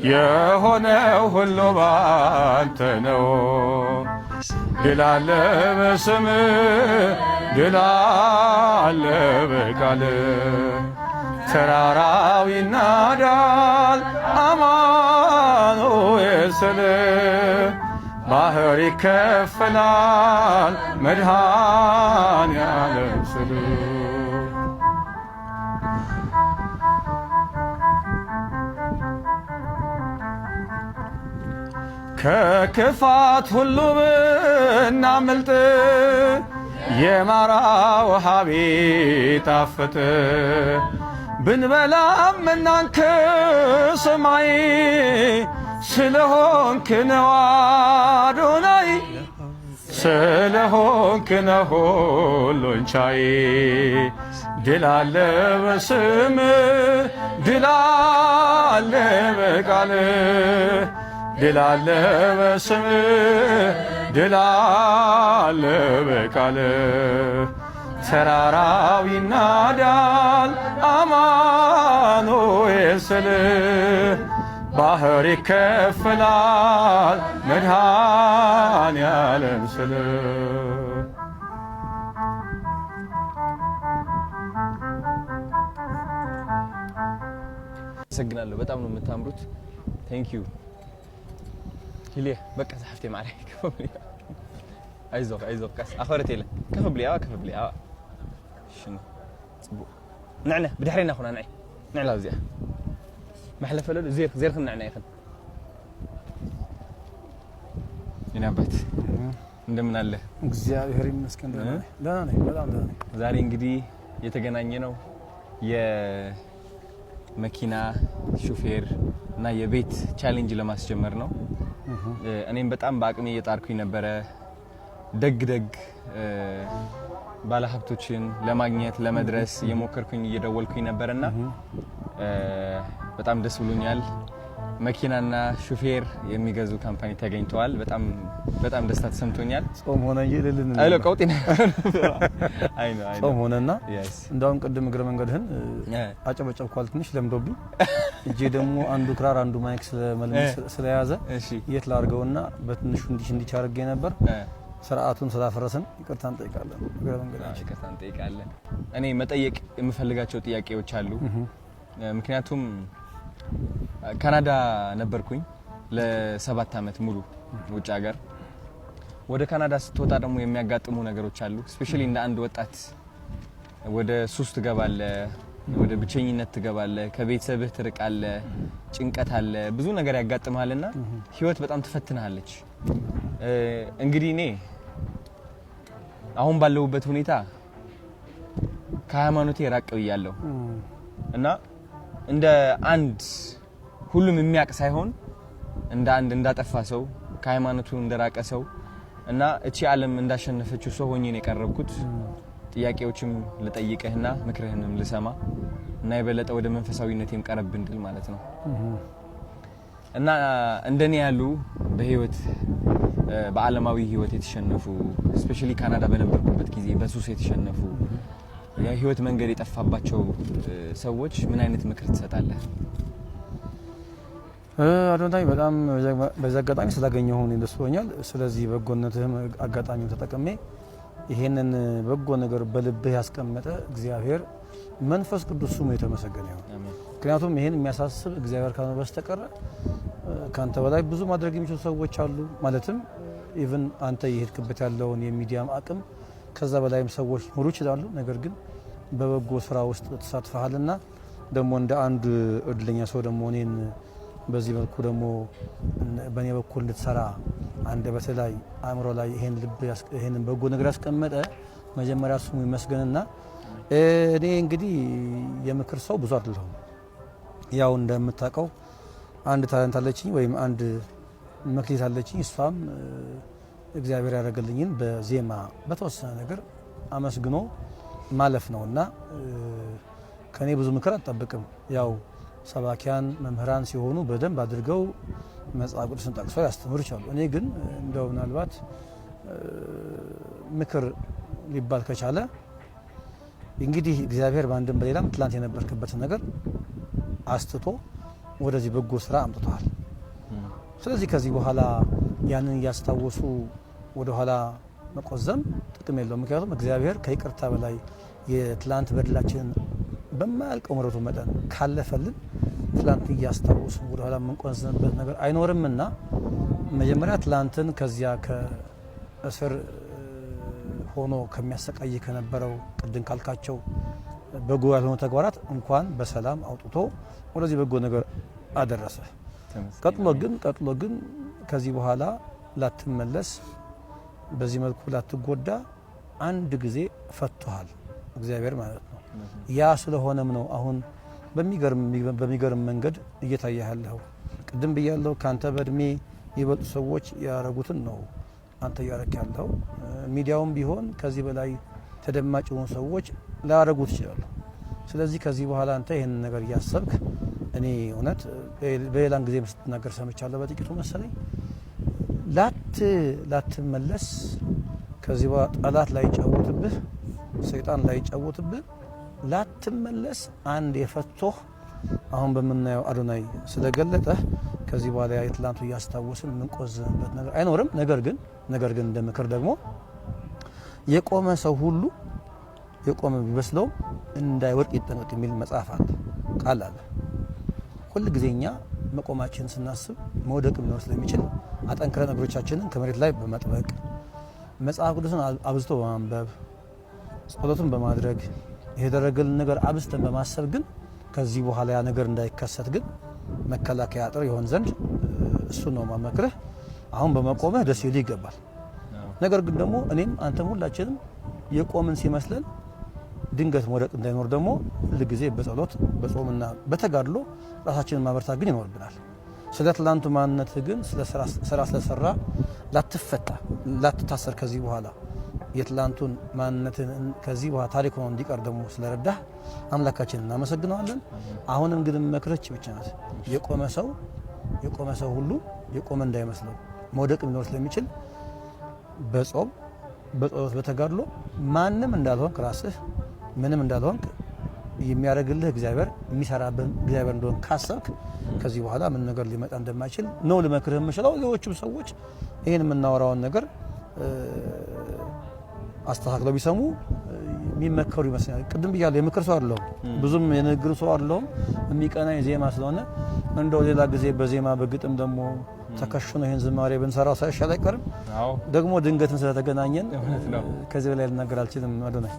የሆነው ሁሉ ባንተ ነው ድል አለ በስምህ ድል አለ በቃልህ ተራራው ይናዳል አማኑኤል ስለ ባህር ይከፈላል መድኃኔዓለም ስለ ከክፋት ሁሉ ብናመልጥ የማራ ውሃ ቢጣፍጥ ብንበላም እናንተ ሰማይ ስለሆንክ ነው አዶናይ ስለሆንክ ነው ሁሉን ቻይ ድል አለ በስምህ ድል አለ በቃልህ ድል አለ በስምህ ድል አለ በቃልህ ተራራው ይናዳል አማኑኤል ስለ ባህር ይከፈላል መድኃኔዓለም ስለ አመሰግናለሁ። በጣም ነው የምታምሩት። ቴንክ ዩ ሂሌ በቃ ዛፍቴ ማሪ አይዞህ አይዞህ ቀስ አኸረት የለ ከፍ ብሊያ شنو صبو نعنا بدحرينا خونا نعي نعلا وزيا محلفه له زير خنا نعنا يخن ينا بات እንደምን አለ እግዚአብሔር ይመስገን ደህና ነኝ በጣም ደህና ነኝ ዛሬ እንግዲህ የተገናኘ ነው የመኪና ሹፌር እና የቤት ቻሌንጅ ለማስጀመር ነው እኔም በጣም በአቅሜ እየጣርኩኝ ነበረ ደግ ባለሀብቶችን ለማግኘት ለመድረስ የሞከርኩኝ እየደወልኩኝ ነበርና በጣም ደስ ብሎኛል መኪናና ሹፌር የሚገዙ ካምፓኒ ተገኝተዋል በጣም ደስታ ተሰምቶኛል ጾም ሆነ ይልልን አይሎ ቀውጤና አይኖ ጾም ሆነና እንዳውም ቅድም እግረ መንገድህን አጨበጨብኳል ትንሽ ለምዶብኝ እጄ ደግሞ አንዱ ክራር አንዱ ማይክ ስለያዘ የት ላርገውና በትንሹ እንዲህ አድርጌ ነበር ስርዓቱን ስላፈረስን ይቅርታ እንጠይቃለን እግረ መንገዳችን ይቅርታ እንጠይቃለን እኔ መጠየቅ የምፈልጋቸው ጥያቄዎች አሉ ምክንያቱም ካናዳ ነበርኩኝ ለ7 አመት ሙሉ ውጭ ሀገር ወደ ካናዳ ስትወጣ ደግሞ የሚያጋጥሙ ነገሮች አሉ ስፔሻሊ እንደ አንድ ወጣት ወደ ሱስ ትገባለህ ወደ ብቸኝነት ትገባለህ ከቤተሰብህ ትርቃለህ ጭንቀት አለ ብዙ ነገር ያጋጥማልና ህይወት በጣም ትፈትናለች እንግዲህ እኔ አሁን ባለውበት ሁኔታ ከሃይማኖቴ ራቅ ብያለሁ እና እንደ አንድ ሁሉም የሚያቅ ሳይሆን እንደ አንድ እንዳጠፋ ሰው ከሃይማኖቱ እንደራቀ ሰው እና እቺ ዓለም እንዳሸነፈችው ሰው ሆኜ ነው የቀረብኩት ጥያቄዎችም ልጠይቅህና ምክርህንም ልሰማ እና የበለጠ ወደ መንፈሳዊነቴም ቀረብ እንድል ማለት ነው እና እንደኔ ያሉ በህይወት በዓለማዊ ህይወት የተሸነፉ ስፔሻሊ ካናዳ በነበርኩበት ጊዜ በሱስ የተሸነፉ የህይወት መንገድ የጠፋባቸው ሰዎች ምን አይነት ምክር ትሰጣለህ አዶንታይ በጣም በዛ አጋጣሚ ስላገኘሁ ነው ደስ ብሎኛል ስለዚህ በጎነትህም አጋጣሚውን ተጠቅሜ ይሄንን በጎ ነገር በልብህ ያስቀመጠ እግዚአብሔር መንፈስ ቅዱስ ስሙ የተመሰገነ ይሁን ምክንያቱም ይሄን የሚያሳስብ እግዚአብሔር ካለ በስተቀር ካንተ በላይ ብዙ ማድረግ የሚችሉ ሰዎች አሉ ማለትም ኢቭን አንተ የሄድክበት ያለውን የሚዲያም አቅም ከዛ በላይም ሰዎች ኖሩ ይችላሉ ነገር ግን በበጎ ስራ ውስጥ ተሳትፈሃልና ደሞ እንደ አንድ እድለኛ ሰው ደሞ እኔን በዚህ መልኩ ደሞ በኔ በኩል እንድትሰራ አንደ በተላይ አእምሮ ላይ ይሄንን በጎ ነገር ያስቀመጠ መጀመሪያ ስሙ ይመስገንና እኔ እንግዲህ የምክር ሰው ብዙ አይደለሁም ያው እንደምታውቀው አንድ ታለንት አለችኝ ወይም አንድ መክሊት አለችኝ። እሷም እግዚአብሔር ያደረገልኝን በዜማ በተወሰነ ነገር አመስግኖ ማለፍ ነውና ከኔ ብዙ ምክር አትጠብቅም። ያው ሰባኪያን መምህራን ሲሆኑ በደንብ አድርገው መጽሐፍ ቅዱስን ጠቅሰው ያስተምሩ ይችላሉ። እኔ ግን እንደው ምናልባት ምክር ሊባል ከቻለ እንግዲህ እግዚአብሔር በአንድም በሌላም ትላንት የነበርክበትን ነገር አስትቶ ወደዚህ በጎ ስራ አምጥቷል። ስለዚህ ከዚህ በኋላ ያንን እያስታወሱ ወደ ኋላ መቆዘም ጥቅም የለውም። ምክንያቱም እግዚአብሔር ከይቅርታ በላይ የትላንት በደላችንን በማያልቀው ምሕረቱ መጠን ካለፈልን ትላንት እያስታወሱ ወደ ኋላ የምንቆዘምበት ነገር አይኖርምና መጀመሪያ ትላንትን ከዚያ ከእስር ሆኖ ከሚያሰቃይ ከነበረው ቅድም ካልካቸው በጎ ያልሆኑ ተግባራት እንኳን በሰላም አውጥቶ ወደዚህ በጎ ነገር አደረሰ። ቀጥሎ ግን ከዚህ በኋላ ላትመለስ በዚህ መልኩ ላትጎዳ አንድ ጊዜ ፈቷል እግዚአብሔር ማለት ነው። ያ ስለሆነም ነው አሁን በሚገርም መንገድ እየታየ ያለው። ቅድም ብያለሁ ካንተ በእድሜ ይበልጡ ሰዎች ያረጉትን ነው አንተ ያረክ ያለው። ሚዲያውም ቢሆን ከዚህ በላይ ተደማጭ የሆኑ ሰዎች ላያረጉት ይችላሉ። ስለዚህ ከዚህ በኋላ አንተ ይሄንን ነገር እያሰብክ እኔ እውነት በሌላን ጊዜ ስትናገር ሰምቻለሁ በጥቂቱ መሰለኝ ላትመለስ ከዚህ በኋላ ጠላት ላይ ጫወትብህ ሰይጣን ላይ ጫወትብህ ላትመለስ አንድ የፈቶህ አሁን በመናየው አዶናይ ስለገለጠ ከዚህ በኋላ የትላንቱ እያስታወስን የምንቆዝምበት ነገር አይኖርም። ነገር ግን እንደ ምክር ደግሞ የቆመ ሰው ሁሉ የቆመ ቢመስለው እንዳይወድቅ ይጠንቀቅ የሚል መጽሐፍ አለ፣ ቃል አለ። ሁል ጊዜኛ መቆማችን ስናስብ መውደቅ ሊኖር ስለሚችል አጠንክረን እግሮቻችንን ከመሬት ላይ በመጥበቅ መጽሐፍ ቅዱስን አብዝቶ በማንበብ ጸሎትን በማድረግ የደረገልን ነገር አብዝተን በማሰብ ግን ከዚህ በኋላ ያ ነገር እንዳይከሰት ግን መከላከያ አጥር ይሆን ዘንድ እሱ ነው ማመክረህ። አሁን በመቆምህ ደስ ይል ይገባል። ነገር ግን ደግሞ እኔም አንተም ሁላችንም የቆምን ሲመስለን ድንገት መውደቅ እንዳይኖር ደግሞ ሁሉ ጊዜ በጸሎት በጾምና በተጋድሎ ራሳችንን ማበርታት ግን ይኖርብናል። ስለ ትላንቱ ማንነት ግን ስራ ስለሰራ ላትፈታ ላትታሰር ከዚህ በኋላ የትላንቱን ማንነትን ከዚህ በኋላ ታሪክ ሆኖ እንዲቀር ደግሞ ስለረዳህ አምላካችንን እናመሰግነዋለን። አሁንም ግን መክረች ብቻ ናት። የቆመ ሰው ሁሉ የቆመ እንዳይመስለው መውደቅ ሊኖር ስለሚችል በጾም በጸሎት በተጋድሎ ማንም እንዳልሆንክ ራስህ ምንም እንዳልሆንክ የሚያደርግልህ እግዚአብሔር የሚሰራብህ እግዚአብሔር እንደሆነ ካሰብክ ከዚህ በኋላ ምን ነገር ሊመጣ እንደማይችል ነው ልመክርህ የምችለው። ሌሎችም ሰዎች ይህን የምናወራውን ነገር አስተካክለው ቢሰሙ የሚመከሩ ይመስላል። ቅድም ብያለሁ የምክር ሰው አይደለሁም፣ ብዙም የንግግር ሰው አይደለሁም። የሚቀናኝ ዜማ ስለሆነ እንደው ሌላ ጊዜ በዜማ በግጥም ደግሞ ተከሽኖ ይህን ዝማሬ ብንሰራው ሳይሻል አይቀርም። ደግሞ ድንገትን ስለተገናኘን ከዚህ በላይ ልናገር አልችልም። አዶናይ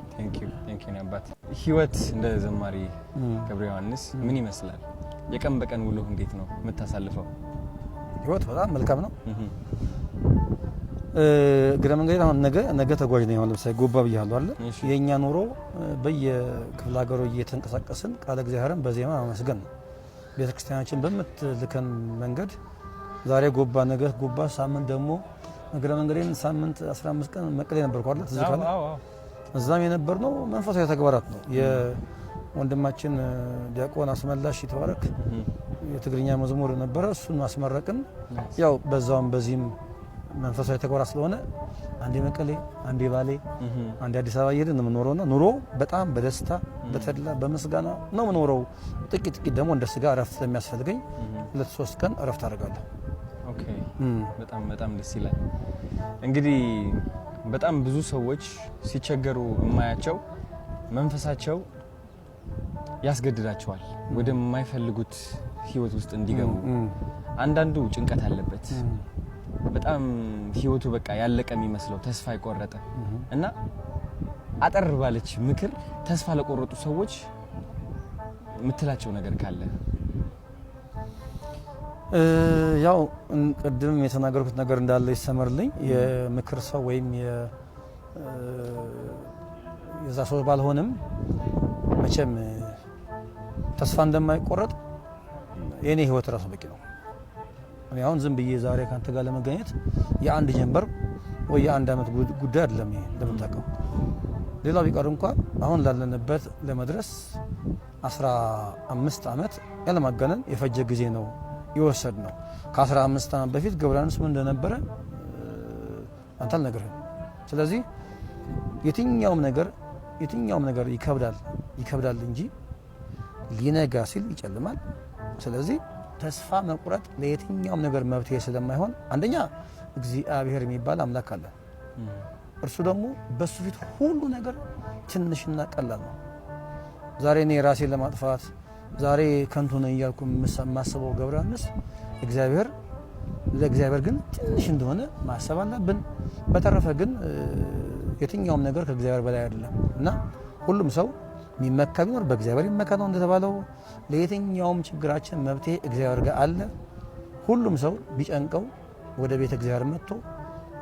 ህይወት እንደ ዘማሪ ገብረ ዮሐንስ ምን ይመስላል? የቀን በቀን ውሎ እንዴት ነው የምታሳልፈው? ህይወት በጣም መልካም ነው። እግረ መንገድ አሁን ነገ ተጓዥ ነው ያለው። ለምሳሌ ጎባ ብያለሁ አይደል? የኛ ኑሮ በየክፍለ ሀገሩ እየተንቀሳቀስን ቃለ እግዚአብሔርን በዜማ ማመስገን ነው። ቤተክርስቲያናችን በምትልከን መንገድ ዛሬ ጎባ ነገ ጎባ ሳምንት ደግሞ እግረ መንገዴን ሳምንት 15 ቀን መቀሌ ነበርኩ አይደል? ትዝ ካለ እዛም የነበርነው መንፈሳዊ ተግባራት ነው። የወንድማችን ዲያቆን አስመላሽ ይተባረክ የትግርኛ መዝሙር ነበረ፣ እሱን አስመረቅን። ያው በዛውም በዚህም መንፈሳዊ ተግባራት ስለሆነ አንዴ መቀሌ አንዴ ባሌ አንዴ አዲስ አበባ እየሄድን ነው የምንኖረውና ኑሮ በጣም በደስታ በተድላ በምስጋና ነው የምኖረው። ጥቂት ደግሞ እንደ ስጋ እረፍት ስለሚያስፈልገኝ 2-3 ቀን እረፍት አደርጋለሁ። ኦኬ በጣም ደስ ይላል። እንግዲህ በጣም ብዙ ሰዎች ሲቸገሩ የማያቸው መንፈሳቸው ያስገድዳቸዋል ወደማይፈልጉት ህይወት ውስጥ እንዲገቡ። አንዳንዱ ጭንቀት አለበት፣ በጣም ህይወቱ በቃ ያለቀ የሚመስለው ተስፋ የቆረጠ እና አጠር ባለች ምክር ተስፋ ለቆረጡ ሰዎች የምትላቸው ነገር ካለ? ያው ቅድም የተናገርኩት ነገር እንዳለ ይሰመርልኝ። የምክር ሰው ወይም የዛ ሰው ባልሆንም መቼም ተስፋ እንደማይቆረጥ የኔ ህይወት ራሱ በቂ ነው። እኔ አሁን ዝም ብዬ ዛሬ ካንተ ጋር ለመገኘት የአንድ ጀንበር ወይ የአንድ አመት ጉዳይ አይደለም። ይሄ እንደምታውቀው ሌላው ቢቀር እንኳን አሁን ላለንበት ለመድረስ 15 አመት ያለማጋነን የፈጀ ጊዜ ነው ይወሰድ ነው። ከ15 አመት በፊት ገብረዮሐንስ ምን እንደነበረ አንተ አልነገርህም። ስለዚህ የትኛውም ነገር ይከብዳል እንጂ ሊነጋ ሲል ይጨልማል። ስለዚህ ተስፋ መቁረጥ ለየትኛውም ነገር መብትሄ ስለማይሆን አንደኛ እግዚአብሔር የሚባል አምላክ አለ። እርሱ ደግሞ በሱ ፊት ሁሉ ነገር ትንሽና ቀላል ነው። ዛሬ እኔ ራሴን ለማጥፋት ዛሬ ከንቱ ነኝ እያልኩ የማስበው ገብረዮሐንስ ለእግዚአብሔር ግን ትንሽ እንደሆነ ማሰብ አለብን። በተረፈ ግን የትኛውም ነገር ከእግዚአብሔር በላይ አይደለም እና ሁሉም ሰው የሚመካ ቢኖር በእግዚአብሔር ይመካ ነው እንደተባለው። ለየትኛውም ችግራችን መብትሄ እግዚአብሔር ጋር አለ። ሁሉም ሰው ቢጨንቀው ወደ ቤተ እግዚአብሔር መጥቶ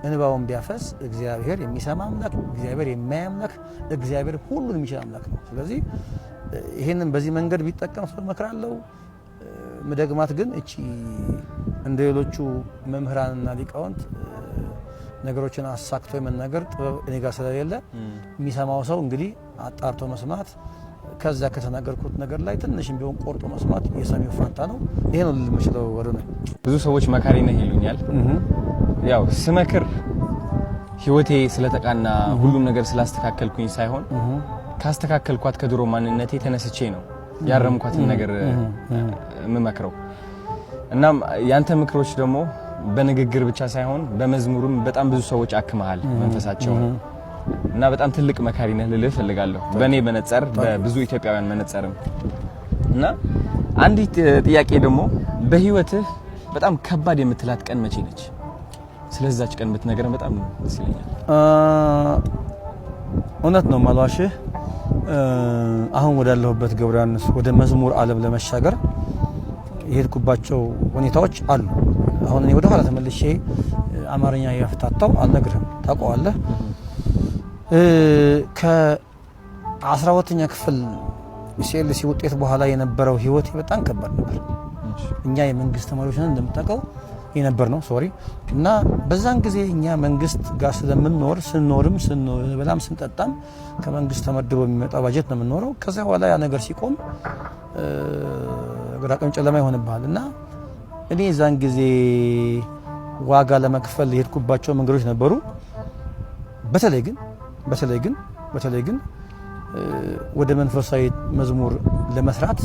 እንባውን ቢያፈስ እግዚአብሔር የሚሰማ አምላክ፣ እግዚአብሔር የሚያይ አምላክ፣ እግዚአብሔር ሁሉን የሚችል አምላክ ነው። ስለዚህ ይሄንን በዚህ መንገድ ቢጠቀም ሰው እመክራለሁ። መደግማት ግን እቺ እንደ ሌሎቹ መምህራንና ሊቃውንት ነገሮችን አሳክቶ የመናገር ጥበብ እኔ ጋር ስለሌለ የሚሰማው ሰው እንግዲህ አጣርቶ መስማት፣ ከዛ ከተናገርኩት ነገር ላይ ትንሽም ቢሆን ቆርጦ መስማት የሰሚው ፋንታ ነው። ይሄ ነው ልምችለው ወደ ነው። ብዙ ሰዎች መካሪ ነህ ይሉኛል። ያው ስመክር ህይወቴ ስለተቃና ሁሉም ነገር ስላስተካከልኩኝ ሳይሆን ካስተካከልኳት ከድሮ ማንነቴ ተነስቼ ነው ያረምኳትን ነገር የምመክረው። እናም ያንተ ምክሮች ደግሞ በንግግር ብቻ ሳይሆን በመዝሙርም በጣም ብዙ ሰዎች አክመሃል መንፈሳቸው እና በጣም ትልቅ መካሪ ነህ ልልህ ፈልጋለሁ። በኔ መነጽር በብዙ ኢትዮጵያውያን መነጽርም እና አንዲት ጥያቄ ደግሞ በህይወትህ በጣም ከባድ የምትላት ቀን መቼ ነች? ስለዛች ቀን ብትነግረን በጣም ደስ ይለኛል። እውነት ነው ማሏሽህ አሁን ወዳለሁበት ገብረዮሐንስ ወደ መዝሙር ዓለም ለመሻገር የሄድኩባቸው ሁኔታዎች አሉ። አሁን እኔ ወደ ኋላ ተመልሼ አማርኛ ያፍታታው አልነግርህም፣ ታውቀዋለህ። ከ12ኛ ክፍል ሲኤልሲ ውጤት በኋላ የነበረው ህይወት በጣም ከባድ ነበር። እኛ የመንግስት ተማሪዎች ነን እንደምታውቀው የነበር ነው እና በዛን ጊዜ እኛ መንግስት ጋር ስለምንኖር ስንኖርም ስንበላም ስንጠጣም ከመንግስት ተመድቦ የሚመጣው ባጀት ነው የምንኖረው። ከዛ በኋላ ያ ነገር ሲቆም ግራቀኝ ጨለማ ይሆንብሃል እና እኔ ዛን ጊዜ ዋጋ ለመክፈል የሄድኩባቸው መንገዶች ነበሩ። በተለይ ግን ወደ መንፈሳዊ መዝሙር ለመስራት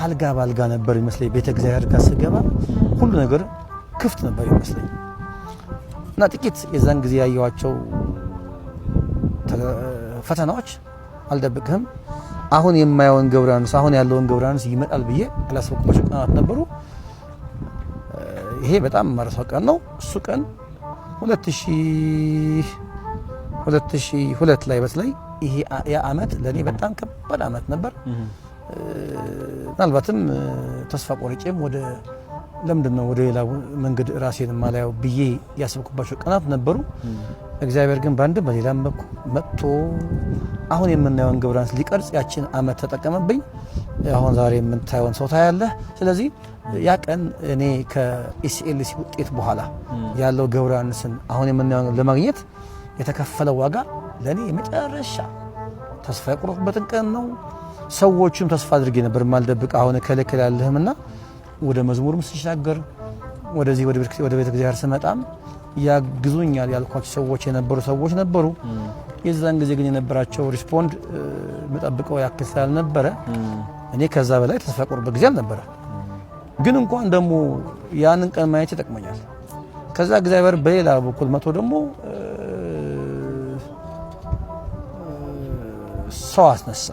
አልጋ ባልጋ ነበር ይመስለኝ። ቤተ እግዚአብሔር ጋር ስገባ ሁሉ ነገር ክፍት ነበር ይመስለኝ እና ጥቂት የዛን ጊዜ ያየዋቸው ፈተናዎች አልደብቅህም አሁን የማየውን ገብረዮሐንስ አሁን ያለውን ገብረዮሐንስ ይመጣል ብዬ ያላሰብኩባቸው ቀናት ነበሩ። ይሄ በጣም ማረሳው ቀን ነው። እሱ ቀን 2002 ላይ በተለይ ይሄ ያ አመት ለኔ በጣም ከባድ አመት ነበር። ምናልባትም ተስፋ ቆርጬም ወደ ለምንድነው ወደ ሌላ መንገድ ራሴን ማላየው ብዬ ያሰብኩባቸው ቀናት ነበሩ። እግዚአብሔር ግን ባንድ በሌላም መጥቶ አሁን የምናየውን ገብረዮሐንስ ሊቀርጽ ያችን አመት ተጠቀመብኝ። አሁን ዛሬ የምታየውን ሰው ታያለህ። ስለዚህ ያ ቀን እኔ ከኢሲኤልሲ ውጤት በኋላ ያለው ገብረዮሐንስን አሁን የምናየውን ለማግኘት የተከፈለው ዋጋ ለኔ የመጨረሻ ተስፋ የቆረጥኩበትን ቀን ነው። ሰዎችም ተስፋ አድርጌ ነበር ማልደብቅ አሁን ከለከለ ያለህምና ወደ መዝሙርም ሲሻገር ወደዚህ ወደ ቤተ እግዚአብሔር ስመጣም ያግዙኛል ያልኳቸው ሰዎች የነበሩ ሰዎች ነበሩ። የዛን ጊዜ ግን የነበራቸው ሪስፖንድ መጠብቀው ያክል ስላልነበረ እኔ ከዛ በላይ ተስፋ ቆርጬ ጊዜ አልነበረ። ግን እንኳን ደግሞ ያንን ቀን ማየት ይጠቅመኛል። ከዛ እግዚአብሔር በሌላ በኩል መቶ ደግሞ ሰው አስነሳ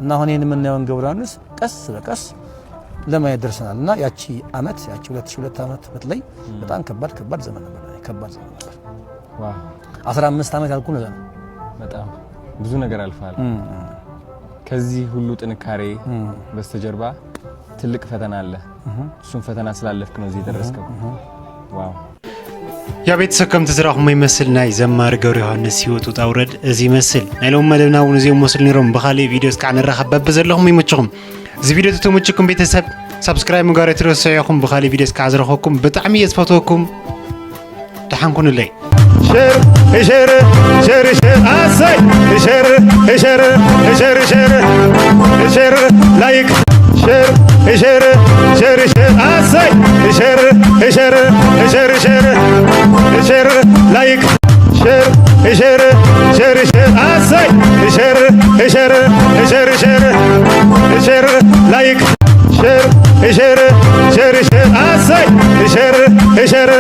እና አሁን የምናየውን ገብረዮሐንስ ቀስ በቀስ ለማየት ደርሰናል እና ያቺ 2002 ዓመት በተለይ በጣም ከባድ ዘመን ነበር። ዋው 15 ዓመት ያልኩ ነው። በጣም ብዙ ነገር አልፋል። ከዚህ ሁሉ ጥንካሬ በስተጀርባ ትልቅ ፈተና አለ። እሱን ፈተና ስላለፍክ ነው እዚህ ደረስከው። ዋው ያ ቤተሰብ ከም ትዝራኹም ይመስል ናይ ዘማሪ ገብረዮሐንስ ህይወቱ ጣውረድ እዚ ይመስል ናይ ሎም መደብና እውን እዚ መስል ነይሮም። በኻሊ ቪድዮ እስካዕ ንራኸብ በብ ዘለኹም ይምችኹም። እዚ ቪድዮ ተተመችኩም ቤተሰብ سبسكرايب مقاري ترسيكم بخالي فيديوز كعزرخوكم بطعمية فوتوكم تحنكون اللي شير شير شير شير اساي شير شير شير شير شير لايك شير شير شير شير اساي شير شير شير شير شير لايك شير شير شير شير اساي شير شير شير شير شير لايك شير شير شير شير اساي شير شير